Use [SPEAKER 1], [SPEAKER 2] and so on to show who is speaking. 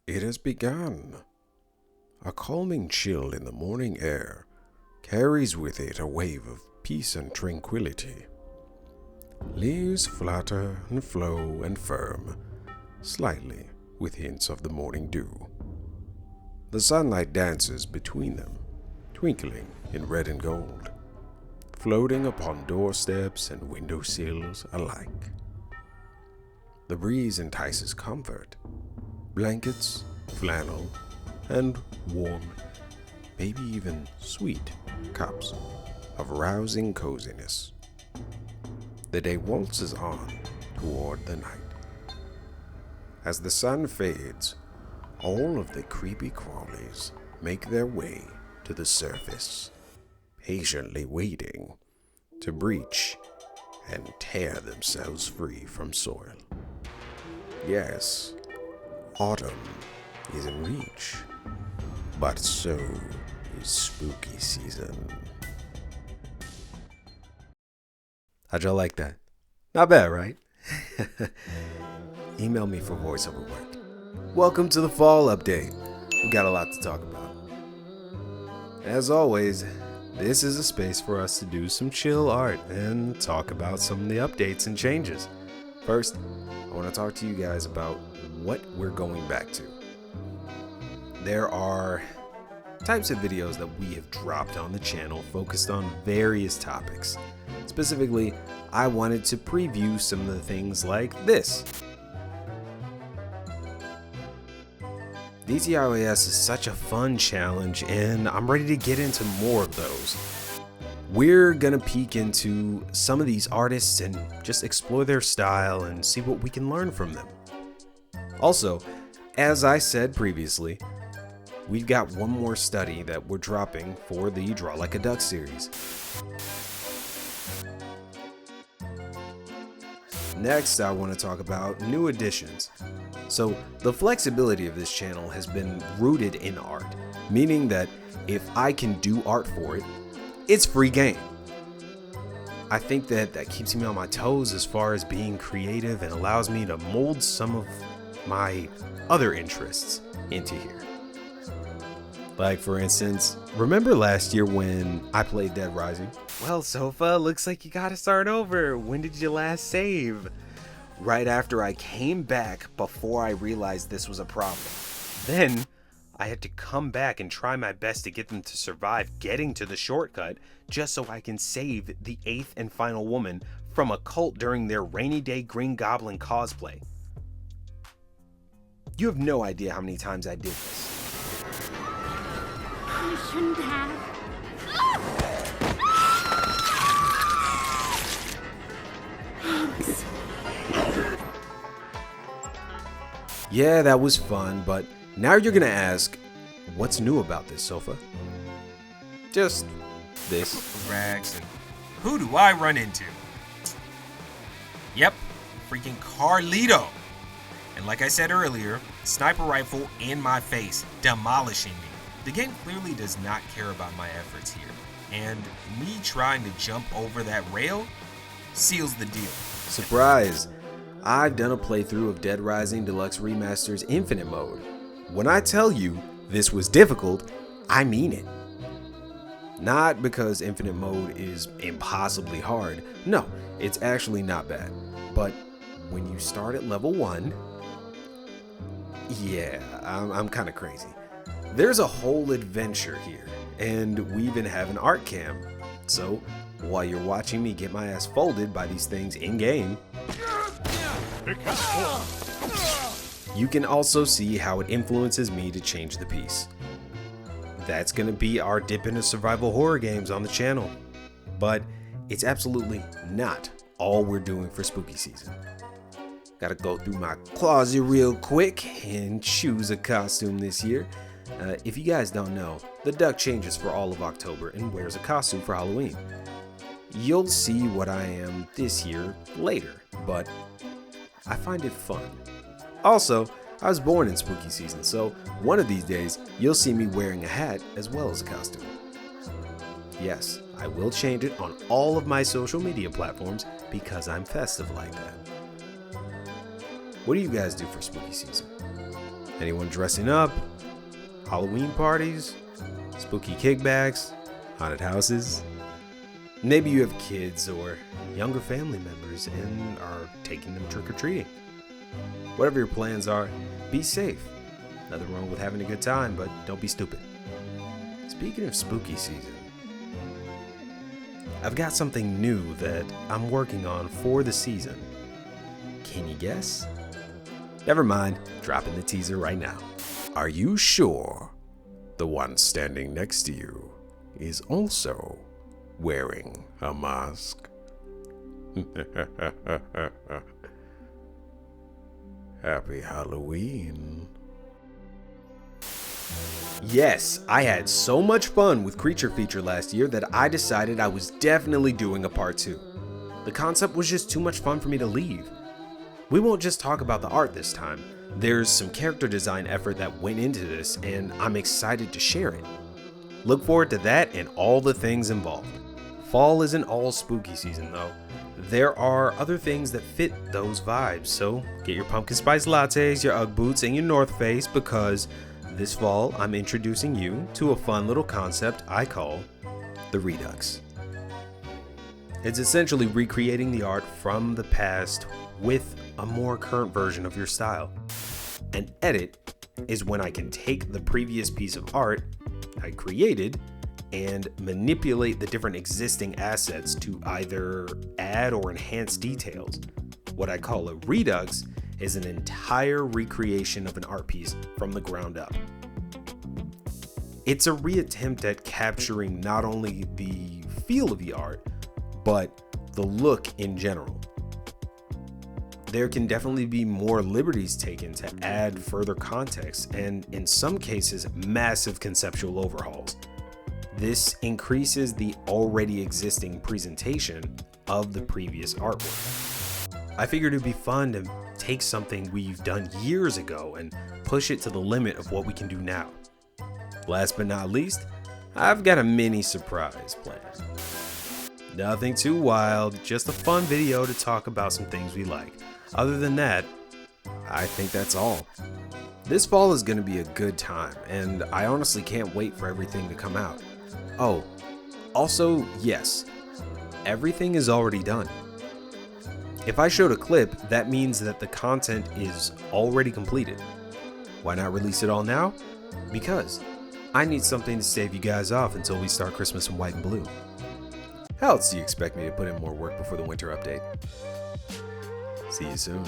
[SPEAKER 1] It has begun. A calming chill in the morning air carries with it a wave of peace and tranquility. Leaves flutter and flow and firm, slightly with hints of the morning dew. The sunlight dances between them, twinkling in red and gold, floating upon doorsteps and windowsills alike. The breeze entices comfort, blankets, flannel, and warm, maybe even sweet, cups of rousing coziness. The day waltzes on toward the night. As the sun fades, all of the creepy crawlies make their way to the surface, patiently waiting to breach and tear themselves free from soil. Yes, autumn is in reach, but so is spooky season. How'd y'all like that? Not bad, right? Email me for voiceover work. Welcome to the fall update. We got a lot to talk about. As always, this is a space for us to do some chill art and talk about some of the updates and changes. First, I want to talk to you guys about what we're going back to. There are types of videos that we have dropped on the channel focused on various topics. Specifically, I wanted to preview some of the things like this. DTROAS is such a fun challenge, and I'm ready to get into more of those. We're gonna peek into some of these artists and just explore their style and see what we can learn from them. Also, as I said previously, we've got one more study that we're dropping for the Draw Like a Duck series. Next, I want to talk about new additions. So, the flexibility of this channel has been rooted in art, meaning that if I can do art for it, it's free game. I think that keeps me on my toes as far as being creative and allows me to mold some of my other interests into here. Like, for instance, remember last year when I played Dead Rising? Well, Sofa, looks like you gotta start over. When did you last save? Right after I came back before I realized this was a problem. Then, I had to come back and try my best to get them to survive getting to the shortcut just so I can save the 8th and final woman from a cult during their Rainy Day Green Goblin cosplay. You have no idea how many times I did this.
[SPEAKER 2] You shouldn't have. Thanks.
[SPEAKER 1] Yeah, that was fun, but now you're gonna ask, what's new about this, Sofa? Just this.
[SPEAKER 3] Rags, and who do I run into? Yep, freaking Carlito. And like I said earlier, sniper rifle in my face, demolishing me. The game clearly does not care about my efforts here, and me trying to jump over that rail seals the deal.
[SPEAKER 1] Surprise! I've done a playthrough of Dead Rising Deluxe Remaster's Infinite Mode. When I tell you this was difficult, I mean it. Not because Infinite Mode is impossibly hard. No, it's actually not bad. But when you start at level 1, yeah, I'm kind of crazy. There's a whole adventure here, and we even have an art cam. So, while you're watching me get my ass folded by these things in-game, you can also see how it influences me to change the piece. That's gonna be our dip into survival horror games on the channel. But it's absolutely not all we're doing for spooky season. Gotta go through my closet real quick and choose a costume this year. If you guys don't know, the duck changes for all of October and wears a costume for Halloween. You'll see what I am this year later, but I find it fun. Also, I was born in spooky season, so one of these days you'll see me wearing a hat as well as a costume. Yes, I will change it on all of my social media platforms because I'm festive like that. What do you guys do for spooky season? Anyone dressing up? Halloween parties? Spooky kickbacks? Haunted houses? Maybe you have kids or younger family members and are taking them trick-or-treating. Whatever your plans are, be safe. Nothing wrong with having a good time, but don't be stupid. Speaking of spooky season, I've got something new that I'm working on for the season. Can you guess? Never mind, dropping the teaser right now. Are you sure the one standing next to you is also wearing a mask? Happy Halloween. Yes, I had so much fun with Creature Feature last year that I decided I was definitely doing a part 2. The concept was just too much fun for me to leave. We won't just talk about the art this time. There's some character design effort that went into this, and I'm excited to share it. Look forward to that and all the things involved. Fall isn't all spooky season though. There are other things that fit those vibes, so get your pumpkin spice lattes, your Ugg boots, and your North Face, because this fall I'm introducing you to a fun little concept I call the Redux. It's essentially recreating the art from the past with a more current version of your style. An edit is when I can take the previous piece of art I created and manipulate the different existing assets to either add or enhance details. What I call a redux is an entire recreation of an art piece from the ground up. It's a reattempt at capturing not only the feel of the art, but the look in general. There can definitely be more liberties taken to add further context and, in some cases, massive conceptual overhauls. This increases the already existing presentation of the previous artwork. I figured it'd be fun to take something we've done years ago and push it to the limit of what we can do now. Last but not least, I've got a mini surprise planned. Nothing too wild, just a fun video to talk about some things we like. Other than that, I think that's all. This fall is going to be a good time, and I honestly can't wait for everything to come out. Oh, also, yes, everything is already done. If I showed a clip, that means that the content is already completed. Why not release it all now? Because I need something to save you guys off until we start Christmas in white and blue. How else do you expect me to put in more work before the winter update? See you soon.